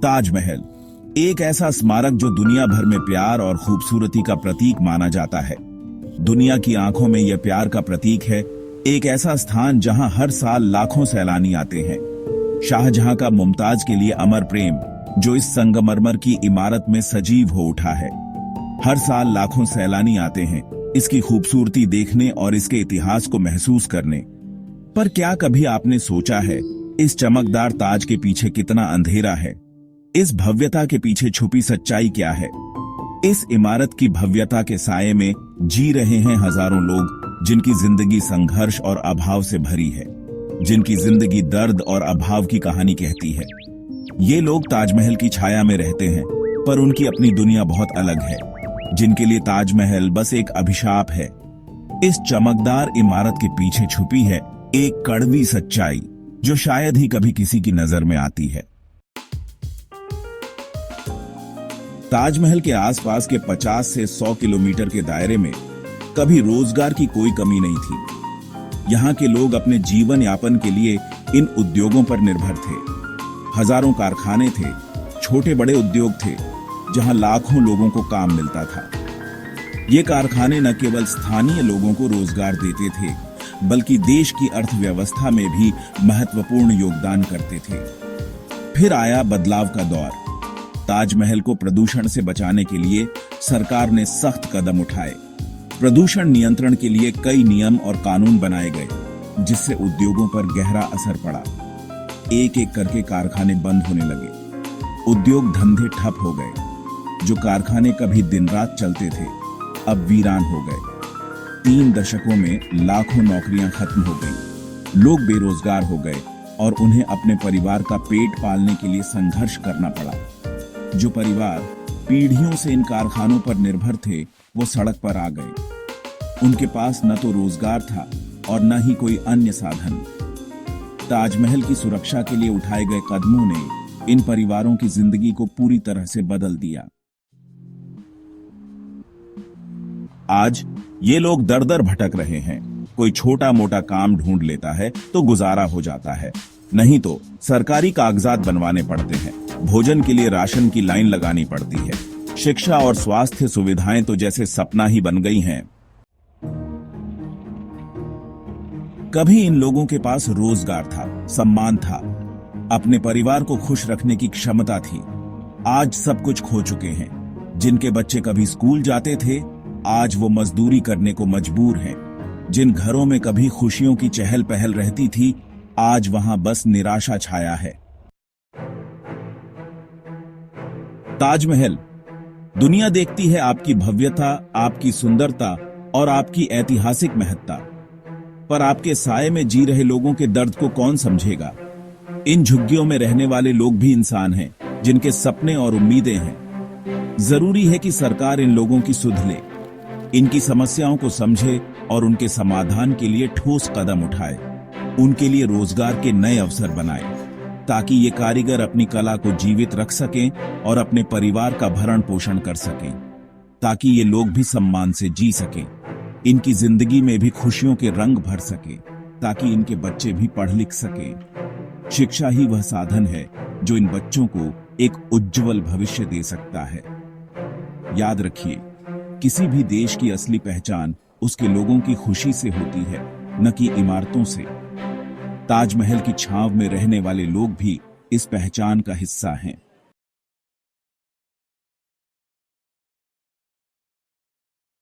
ताजमहल एक ऐसा स्मारक जो दुनिया भर में प्यार और खूबसूरती का प्रतीक माना जाता है। दुनिया की आंखों में यह प्यार का प्रतीक है। एक ऐसा स्थान जहां हर साल लाखों सैलानी आते हैं। शाहजहां का मुमताज के लिए अमर प्रेम जो इस संगमरमर की इमारत में सजीव हो उठा है। हर साल लाखों सैलानी आते हैं इसकी खूबसूरती देखने और इसके इतिहास को महसूस करने। पर क्या कभी आपने सोचा है इस चमकदार ताज के पीछे कितना अंधेरा है? इस भव्यता के पीछे छुपी सच्चाई क्या है? इस इमारत की भव्यता के साये में जी रहे हैं हजारों लोग जिनकी जिंदगी संघर्ष और अभाव से भरी है, जिनकी जिंदगी दर्द और अभाव की कहानी कहती है। ये लोग ताजमहल की छाया में रहते हैं, पर उनकी अपनी दुनिया बहुत अलग है, जिनके लिए ताजमहल बस एक अभिशाप है। इस चमकदार इमारत के पीछे छुपी है एक कड़वी सच्चाई जो शायद ही कभी किसी की नजर में आती है। ताजमहल के आसपास के 50 से 100 किलोमीटर के दायरे में कभी रोजगार की कोई कमी नहीं थी। यहाँ के लोग अपने जीवन यापन के लिए इन उद्योगों पर निर्भर थे। हजारों कारखाने थे, छोटे बड़े उद्योग थे, जहां लाखों लोगों को काम मिलता था। ये कारखाने न केवल स्थानीय लोगों को रोजगार देते थे, बल्कि देश की अर्थव्यवस्था में भी महत्वपूर्ण योगदान करते थे। फिर आया बदलाव का दौर। ताजमहल को प्रदूषण से बचाने के लिए सरकार ने सख्त कदम उठाए। प्रदूषण नियंत्रण के लिए कई नियम और कानून बनाए गए, जिससे उद्योगों पर गहरा असर पड़ा। एक एक करके कारखाने बंद होने लगे। उद्योग धंधे ठप हो गए। जो कारखाने कभी दिन रात चलते थे, अब वीरान हो गए। 3 दशकों में लाखों नौकरियां खत्म हो गईं। लोग बेरोजगार हो गए और उन्हें अपने परिवार का पेट पालने के लिए संघर्ष करना पड़ा। जो परिवार पीढ़ियों से इन कारखानों पर निर्भर थे, वो सड़क पर आ गए। उनके पास न तो रोजगार था और न ही कोई अन्य साधन। ताजमहल की सुरक्षा के लिए उठाए गए कदमों ने इन परिवारों की जिंदगी को पूरी तरह से बदल दिया। आज ये लोग दर दर भटक रहे हैं। कोई छोटा मोटा काम ढूंढ लेता है तो गुजारा हो जाता है, नहीं तो सरकारी कागजात बनवाने पड़ते हैं। भोजन के लिए राशन की लाइन लगानी पड़ती है। शिक्षा और स्वास्थ्य सुविधाएं तो जैसे सपना ही बन गई हैं। कभी इन लोगों के पास रोजगार था, सम्मान था, अपने परिवार को खुश रखने की क्षमता थी। आज सब कुछ खो चुके हैं। जिनके बच्चे कभी स्कूल जाते थे, आज वो मजदूरी करने को मजबूर हैं। जिन घरों में कभी खुशियों की चहल पहल रहती थी, आज वहां बस निराशा छाया है। ताजमहल दुनिया देखती है आपकी भव्यता, आपकी सुंदरता और आपकी ऐतिहासिक महत्ता, पर आपके साये में जी रहे लोगों के दर्द को कौन समझेगा? इन झुग्गियों में रहने वाले लोग भी इंसान हैं, जिनके सपने और उम्मीदें हैं। जरूरी है कि सरकार इन लोगों की सुध ले, इनकी समस्याओं को समझे और उनके समाधान के लिए ठोस कदम उठाए। उनके लिए रोजगार के नए अवसर बनाए, ताकि ये कारीगर अपनी कला को जीवित रख सकें और अपने परिवार का भरण पोषण कर सकें, ताकि ये लोग भी सम्मान से जी सकें। इनकी जिंदगी में भी खुशियों के रंग भर सके, ताकि इनके बच्चे भी पढ़ लिख सकें। शिक्षा ही वह साधन है जो इन बच्चों को एक उज्जवल भविष्य दे सकता है। याद रखिए, किसी भी देश की असली पहचान उसके लोगों की खुशी से होती है, न कि इमारतों से। ताजमहल की छांव में रहने वाले लोग भी इस पहचान का हिस्सा हैं।